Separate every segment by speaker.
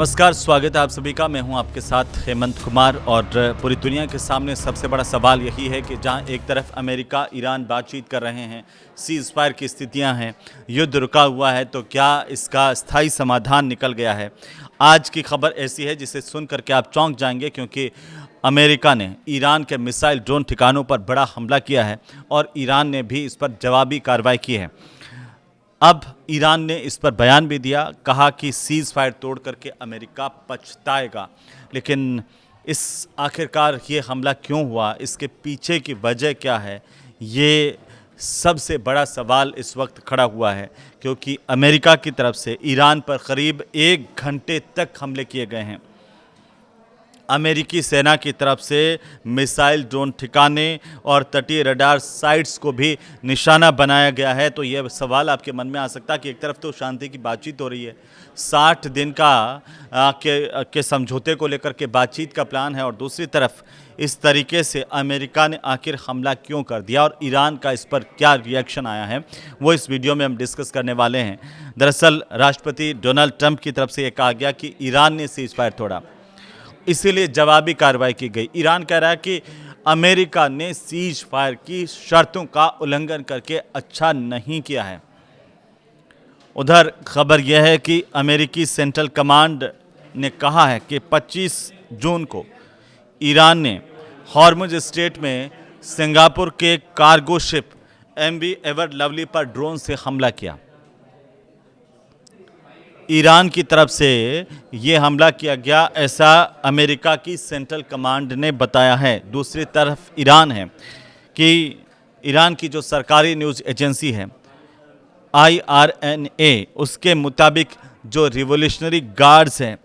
Speaker 1: नमस्कार, स्वागत है आप सभी का। मैं हूं आपके साथ हेमंत कुमार। और पूरी दुनिया के सामने सबसे बड़ा सवाल यही है कि जहां एक तरफ अमेरिका ईरान बातचीत कर रहे हैं, सीज़ फायर की स्थितियां हैं, युद्ध रुका हुआ है, तो क्या इसका स्थायी समाधान निकल गया है? आज की खबर ऐसी है जिसे सुन करके आप चौंक जाएंगे, क्योंकि अमेरिका ने ईरान के मिसाइल ड्रोन ठिकानों पर बड़ा हमला किया है और ईरान ने भी इस पर जवाबी कार्रवाई की है। अब ईरान ने इस पर बयान भी दिया, कहा कि सीज़ फायर तोड़ करके अमेरिका पछताएगा। लेकिन इस आखिरकार ये हमला क्यों हुआ, इसके पीछे की वजह क्या है, ये सबसे बड़ा सवाल इस वक्त खड़ा हुआ है। क्योंकि अमेरिका की तरफ से ईरान पर करीब 1 घंटे तक हमले किए गए हैं। अमेरिकी सेना की तरफ से मिसाइल ड्रोन ठिकाने और तटीय रडार साइट्स को भी निशाना बनाया गया है। तो यह सवाल आपके मन में आ सकता है कि एक तरफ तो शांति की बातचीत हो रही है, 60 दिन के समझौते को लेकर के बातचीत का प्लान है, और दूसरी तरफ इस तरीके से अमेरिका ने आखिर हमला क्यों कर दिया और ईरान का इस पर क्या रिएक्शन आया है, वो इस वीडियो में हम डिस्कस करने वाले हैं। दरअसल राष्ट्रपति डोनाल्ड ट्रंप की तरफ से यह कहा गया कि ईरान ने सीज फायर तोड़ा, इसीलिए जवाबी कार्रवाई की गई। ईरान कह रहा है कि अमेरिका ने सीज फायर की शर्तों का उल्लंघन करके अच्छा नहीं किया है। उधर खबर यह है कि अमेरिकी सेंट्रल कमांड ने कहा है कि 25 जून को ईरान ने हॉर्मुज स्ट्रेट में सिंगापुर के cargo ship MV ever lovely पर ड्रोन से हमला किया। ईरान की तरफ से ये हमला किया गया, ऐसा अमेरिका की सेंट्रल कमांड ने बताया है। दूसरी तरफ ईरान है कि ईरान की जो सरकारी न्यूज़ एजेंसी है IRNA, उसके मुताबिक जो रिवोल्यूशनरी गार्ड्स हैं,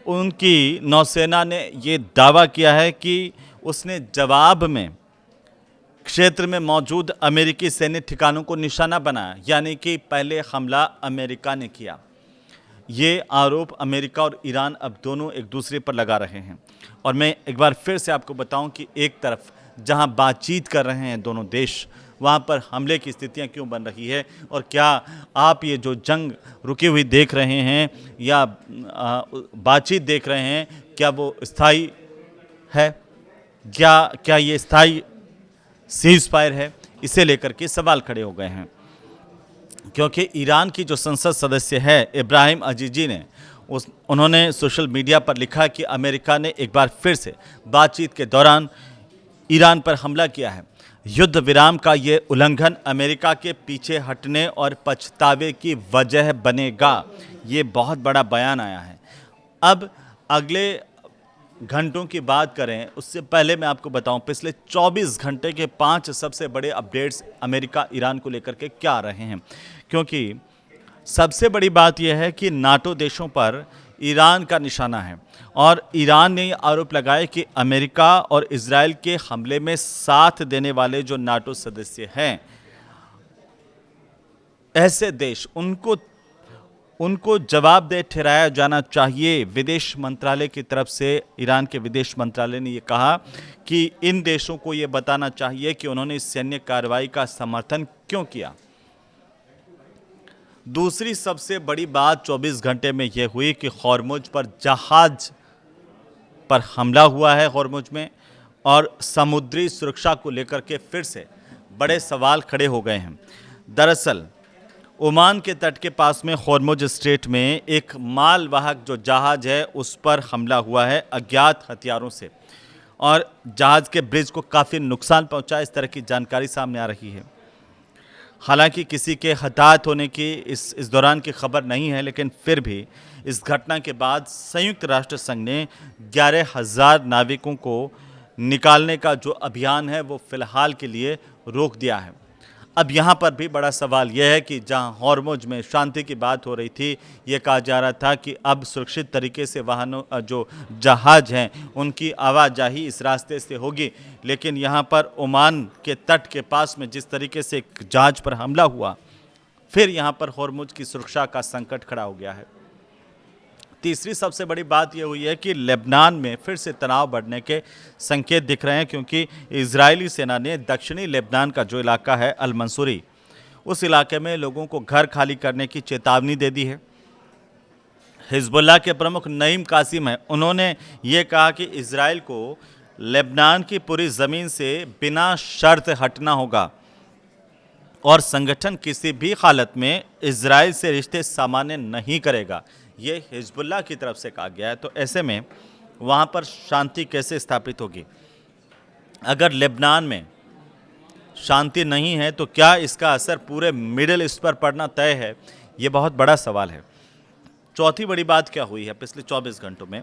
Speaker 1: उनकी नौसेना ने ये दावा किया है कि उसने जवाब में क्षेत्र में मौजूद अमेरिकी सैन्य ठिकानों को निशाना बनाया, यानी कि पहले हमला अमेरिका ने किया। ये आरोप अमेरिका और ईरान अब दोनों एक दूसरे पर लगा रहे हैं। और मैं एक बार फिर से आपको बताऊं कि एक तरफ जहां बातचीत कर रहे हैं दोनों देश, वहां पर हमले की स्थितियां क्यों बन रही है, और क्या आप ये जो जंग रुकी हुई देख रहे हैं या बातचीत देख रहे हैं, क्या वो स्थायी है, क्या ये स्थायी सीज फायर है, इसे लेकर के सवाल खड़े हो गए हैं। क्योंकि ईरान की जो संसद सदस्य है इब्राहिम अजीजी ने उन्होंने सोशल मीडिया पर लिखा कि अमेरिका ने एक बार फिर से बातचीत के दौरान ईरान पर हमला किया है। युद्ध विराम का ये उल्लंघन अमेरिका के पीछे हटने और पछतावे की वजह बनेगा। ये बहुत बड़ा बयान आया है। अब अगले घंटों की बात करें, उससे पहले मैं आपको बताऊं पिछले 24 घंटे के 5 सबसे बड़े अपडेट्स अमेरिका ईरान को लेकर के क्या आ रहे हैं। क्योंकि सबसे बड़ी बात यह है कि नाटो देशों पर ईरान का निशाना है, और ईरान ने आरोप लगाया कि अमेरिका और इजराइल के हमले में साथ देने वाले जो नाटो सदस्य हैं, ऐसे देश उनको जवाबदेह ठहराया जाना चाहिए। विदेश मंत्रालय की तरफ से ईरान के विदेश मंत्रालय ने ये कहा कि इन देशों को ये बताना चाहिए कि उन्होंने सैन्य कार्रवाई का समर्थन क्यों किया। दूसरी सबसे बड़ी बात 24 घंटे में यह हुई कि हॉर्मुज पर जहाज पर हमला हुआ है हॉर्मुज में, और समुद्री सुरक्षा को लेकर के फिर से बड़े सवाल खड़े हो गए हैं। दरअसल ओमान के तट के पास में हॉर्मुज स्ट्रेट में एक मालवाहक जो जहाज है, उस पर हमला हुआ है अज्ञात हथियारों से, और जहाज के ब्रिज को काफ़ी नुकसान पहुंचा, इस तरह की जानकारी सामने आ रही है। हालांकि किसी के हताहत होने की इस दौरान की खबर नहीं है, लेकिन फिर भी इस घटना के बाद संयुक्त राष्ट्र संघ ने 11,000 नाविकों को निकालने का जो अभियान है वो फिलहाल के लिए रोक दिया है। अब यहाँ पर भी बड़ा सवाल यह है कि जहाँ हॉर्मुज में शांति की बात हो रही थी, ये कहा जा रहा था कि अब सुरक्षित तरीके से वाहनों जो जहाज हैं उनकी आवाजाही इस रास्ते से होगी, लेकिन यहाँ पर ओमान के तट के पास में जिस तरीके से एक जहाज पर हमला हुआ, फिर यहाँ पर हॉर्मुज की सुरक्षा का संकट खड़ा हो गया है। तीसरी सबसे बड़ी बात यह हुई है कि लेबनान में फिर से तनाव बढ़ने के संकेत दिख रहे हैं, क्योंकि इजरायली सेना ने दक्षिणी लेबनान का जो इलाका है अल मंसूरी, उस इलाके में लोगों को घर खाली करने की चेतावनी दे दी है। हिजबुल्लाह के प्रमुख नईम कासिम हैं, उन्होंने ये कहा कि इजराइल को लेबनान की पूरी ज़मीन से बिना शर्त हटना होगा और संगठन किसी भी हालत में इजराइल से रिश्ते सामान्य नहीं करेगा। ये हिजबुल्लाह की तरफ से कहा गया है। तो ऐसे में वहाँ पर शांति कैसे स्थापित होगी? अगर लेबनान में शांति नहीं है तो क्या इसका असर पूरे मिडिल ईस्ट पर पड़ना तय है? ये बहुत बड़ा सवाल है। चौथी बड़ी बात क्या हुई है पिछले 24 घंटों में?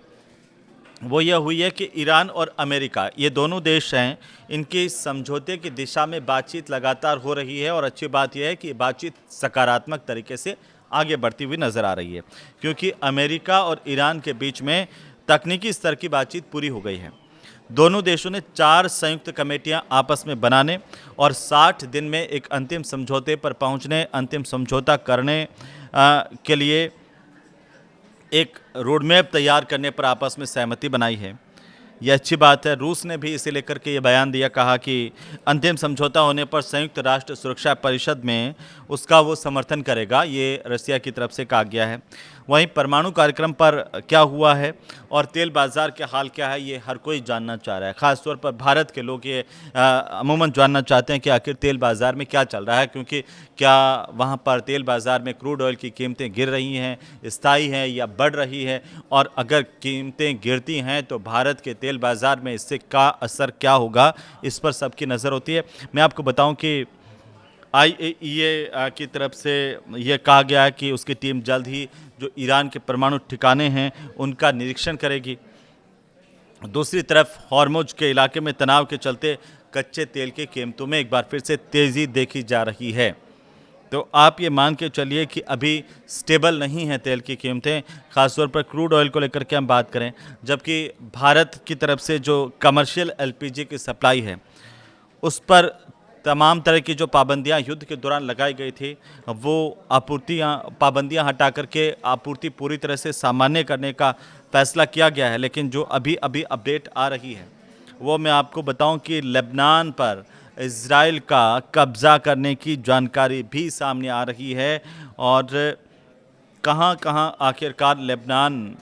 Speaker 1: वो यह हुई है कि ईरान और अमेरिका, ये दोनों देश हैं, इनकी समझौते की दिशा में बातचीत लगातार हो रही है और अच्छी बात यह है कि बातचीत सकारात्मक तरीके से आगे बढ़ती हुई नज़र आ रही है, क्योंकि अमेरिका और ईरान के बीच में तकनीकी स्तर की बातचीत पूरी हो गई है। दोनों देशों ने 4 संयुक्त कमेटियां आपस में बनाने और 60 दिन में एक अंतिम समझौते पर पहुंचने, अंतिम समझौता करने के लिए एक रोडमैप तैयार करने पर आपस में सहमति बनाई है। यह अच्छी बात है। रूस ने भी इसे लेकर के ये बयान दिया, कहा कि अंतिम समझौता होने पर संयुक्त राष्ट्र सुरक्षा परिषद में उसका वो समर्थन करेगा। ये रसिया की तरफ से कहा गया है। वहीं परमाणु कार्यक्रम पर क्या हुआ है और तेल बाज़ार के हाल क्या है, ये हर कोई जानना चाह रहा है। ख़ासतौर पर भारत के लोग ये अमूमन जानना चाहते हैं कि आखिर तेल बाज़ार में क्या चल रहा है, क्योंकि क्या वहाँ पर तेल बाज़ार में क्रूड ऑयल की कीमतें गिर रही हैं, स्थायी हैं या बढ़ रही है, और अगर कीमतें गिरती हैं तो भारत के तेल बाज़ार में इससे का असर क्या होगा, इस पर सबकी नज़र होती है। मैं आपको बताऊं कि IAEA की तरफ से ये कहा गया है कि उसकी टीम जल्द ही जो ईरान के परमाणु ठिकाने हैं उनका निरीक्षण करेगी। दूसरी तरफ हॉर्मुज के इलाके में तनाव के चलते कच्चे तेल की कीमतों में एक बार फिर से तेज़ी देखी जा रही है। तो आप ये मान के चलिए कि अभी स्टेबल नहीं है तेल की कीमतें, ख़ासतौर पर क्रूड ऑयल को लेकर के हम बात करें, जबकि भारत की तरफ से जो कमर्शियल LPG की सप्लाई है उस पर तमाम तरह की जो पाबंदियां युद्ध के दौरान लगाई गई थी, वो पाबंदियां हटा करके आपूर्ति पूरी तरह से सामान्य करने का फैसला किया गया है। लेकिन जो अभी अभी अपडेट आ रही है वो मैं आपको बताऊं कि लेबनान पर इजराइल का कब्ज़ा करने की जानकारी भी सामने आ रही है, और कहां कहां आखिरकार लेबनान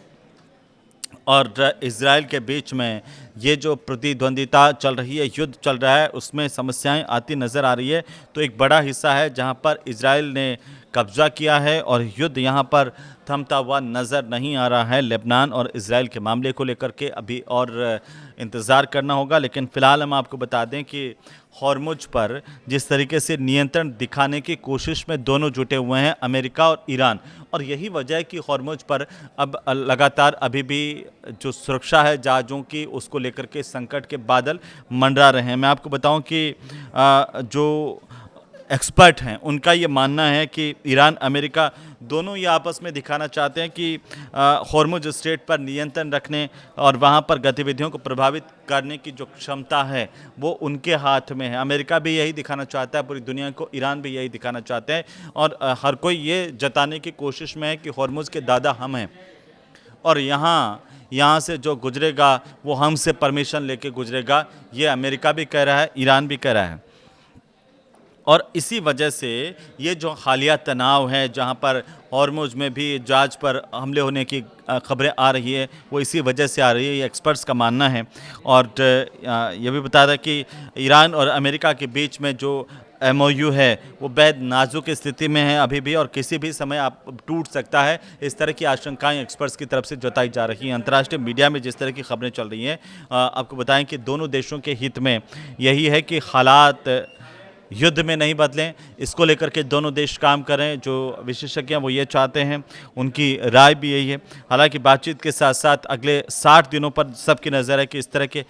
Speaker 1: और इजराइल के बीच में ये जो प्रतिद्वंदिता चल रही है, युद्ध चल रहा है, उसमें समस्याएं आती नज़र आ रही है। तो एक बड़ा हिस्सा है जहां पर इजराइल ने कब्ज़ा किया है और युद्ध यहां पर थमता हुआ नज़र नहीं आ रहा है। लेबनान और इजराइल के मामले को लेकर के अभी और इंतज़ार करना होगा। लेकिन फ़िलहाल हम आपको बता दें कि हॉर्मुज पर जिस तरीके से नियंत्रण दिखाने की कोशिश में दोनों जुटे हुए हैं, अमेरिका और ईरान, और यही वजह है कि हॉर्मुज पर अब लगातार अभी भी जो सुरक्षा है जहाज़ों की, उसको लेकर के संकट के बादल मंडरा रहे हैं। मैं आपको बताऊं कि जो एक्सपर्ट हैं उनका ये मानना है कि ईरान अमेरिका दोनों ये आपस में दिखाना चाहते हैं कि हॉर्मुज स्ट्रेट पर नियंत्रण रखने और वहाँ पर गतिविधियों को प्रभावित करने की जो क्षमता है वो उनके हाथ में है। अमेरिका भी यही दिखाना चाहता है पूरी दुनिया को, ईरान भी यही दिखाना चाहते हैं, और हर कोई ये जताने की कोशिश में है कि हॉर्मुज के दादा हम हैं, और यहाँ से जो गुजरेगा वो हमसे परमिशन लेके गुजरेगा। ये अमेरिका भी कह रहा है, ईरान भी कह रहा है। और इसी वजह से ये जो हालिया तनाव है, जहाँ पर हॉर्मुज में भी जहाज पर हमले होने की खबरें आ रही है, वो इसी वजह से आ रही है, ये एक्सपर्ट्स का मानना है। और ये भी बता रहा कि ईरान और अमेरिका के बीच में जो MOU है वो बेहद नाजुक स्थिति में है अभी भी, और किसी भी समय आप टूट सकता है। इस तरह की आशंकाएं एक्सपर्ट्स की तरफ से जताई जा रही हैं। अंतर्राष्ट्रीय मीडिया में जिस तरह की खबरें चल रही हैं, आपको बताएं कि दोनों देशों के हित में यही है कि हालात युद्ध में नहीं बदलें, इसको लेकर के दोनों देश काम करें। जो विशेषज्ञ हैं वो ये चाहते हैं, उनकी राय भी यही है। हालांकि बातचीत के साथ साथ अगले 60 दिनों पर सबकी नज़र है कि इस तरह के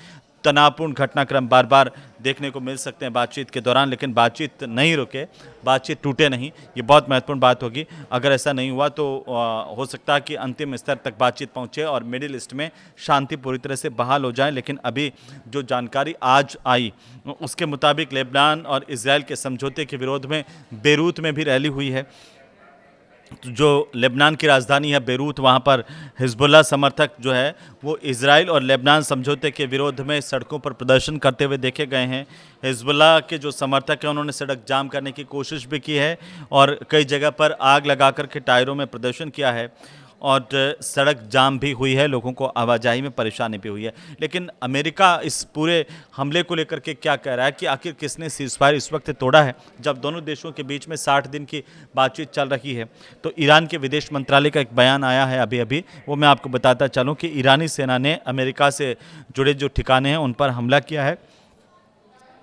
Speaker 1: तनावपूर्ण घटनाक्रम बार बार देखने को मिल सकते हैं बातचीत के दौरान, लेकिन बातचीत नहीं रुके, बातचीत टूटे नहीं, ये बहुत महत्वपूर्ण बात होगी। अगर ऐसा नहीं हुआ तो हो सकता है कि अंतिम स्तर तक बातचीत पहुंचे और मिडिल ईस्ट में शांति पूरी तरह से बहाल हो जाए। लेकिन अभी जो जानकारी आज आई उसके मुताबिक लेबनान और इजराइल के समझौते के विरोध में बेरूत में भी रैली हुई है। जो लेबनान की राजधानी है बेरूत, वहाँ पर हिजबुल्लाह समर्थक जो है वो इजराइल और लेबनान समझौते के विरोध में सड़कों पर प्रदर्शन करते हुए देखे गए हैं। हिजबुल्लाह के जो समर्थक हैं उन्होंने सड़क जाम करने की कोशिश भी की है और कई जगह पर आग लगा कर के टायरों में प्रदर्शन किया है। और सड़क जाम भी हुई है, लोगों को आवाजाही में परेशानी भी हुई है। लेकिन अमेरिका इस पूरे हमले को लेकर के क्या कह रहा है कि आखिर किसने सीज़फायर इस वक्त तोड़ा है, जब दोनों देशों के बीच में 60 दिन की बातचीत चल रही है। तो ईरान के विदेश मंत्रालय का एक बयान आया है अभी अभी, वो मैं आपको बताता चलूँ कि ईरानी सेना ने अमेरिका से जुड़े जो ठिकाने हैं उन पर हमला किया है।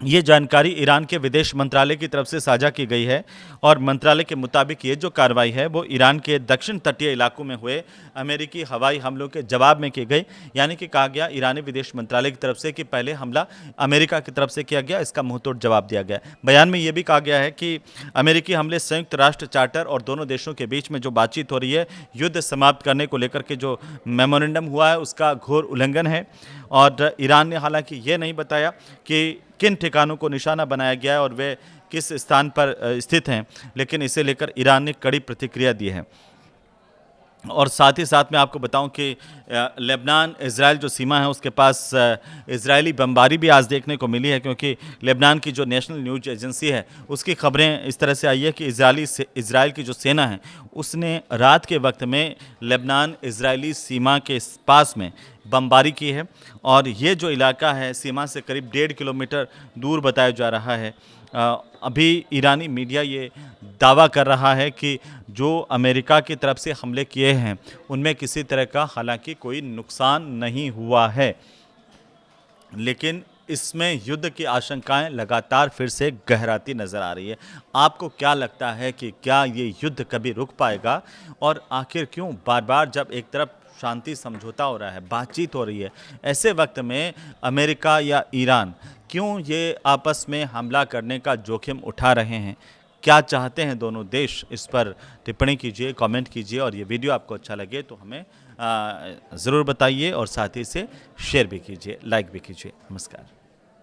Speaker 1: ये जानकारी ईरान के विदेश मंत्रालय की तरफ से साझा की गई है और मंत्रालय के मुताबिक ये जो कार्रवाई है वो ईरान के दक्षिण तटीय इलाकों में हुए अमेरिकी हवाई हमलों के जवाब में की गई। यानी कि कहा गया ईरानी विदेश मंत्रालय की तरफ से कि पहले हमला अमेरिका की तरफ से किया गया, इसका मुंहतोड़ जवाब दिया गया। बयान में ये भी कहा गया है कि अमेरिकी हमले संयुक्त राष्ट्र चार्टर और दोनों देशों के बीच में जो बातचीत हो रही है, युद्ध समाप्त करने को लेकर के जो मेमोरेंडम हुआ है उसका घोर उल्लंघन है। और ईरान ने हालांकि ये नहीं बताया कि किन ठिकानों को निशाना बनाया गया है और वे किस स्थान पर स्थित हैं, लेकिन इसे लेकर ईरान ने कड़ी प्रतिक्रिया दी है। और साथ ही साथ मैं आपको बताऊं कि लेबनान इज़राइल जो सीमा है उसके पास इज़राइली बमबारी भी आज देखने को मिली है, क्योंकि लेबनान की जो नेशनल न्यूज़ एजेंसी है उसकी खबरें इस तरह से आई है कि इज़राइल की जो सेना है उसने रात के वक्त में लेबनान इज़राइली सीमा के पास में बमबारी की है। और ये जो इलाका है सीमा से करीब 1.5 किलोमीटर दूर बताया जा रहा है। अभी ईरानी मीडिया ये दावा कर रहा है कि जो अमेरिका की तरफ से हमले किए हैं उनमें किसी तरह का हालांकि कोई नुकसान नहीं हुआ है, लेकिन इसमें युद्ध की आशंकाएं लगातार फिर से गहराती नज़र आ रही है। आपको क्या लगता है कि क्या ये युद्ध कभी रुक पाएगा, और आखिर क्यों बार बार जब एक तरफ शांति समझौता हो रहा है, बातचीत हो रही है, ऐसे वक्त में अमेरिका या ईरान क्यों ये आपस में हमला करने का जोखिम उठा रहे हैं? क्या चाहते हैं दोनों देश? इस पर टिप्पणी कीजिए, कमेंट कीजिए, और ये वीडियो आपको अच्छा लगे तो हमें ज़रूर बताइए और साथ ही इसे शेयर भी कीजिए, लाइक भी कीजिए। नमस्कार।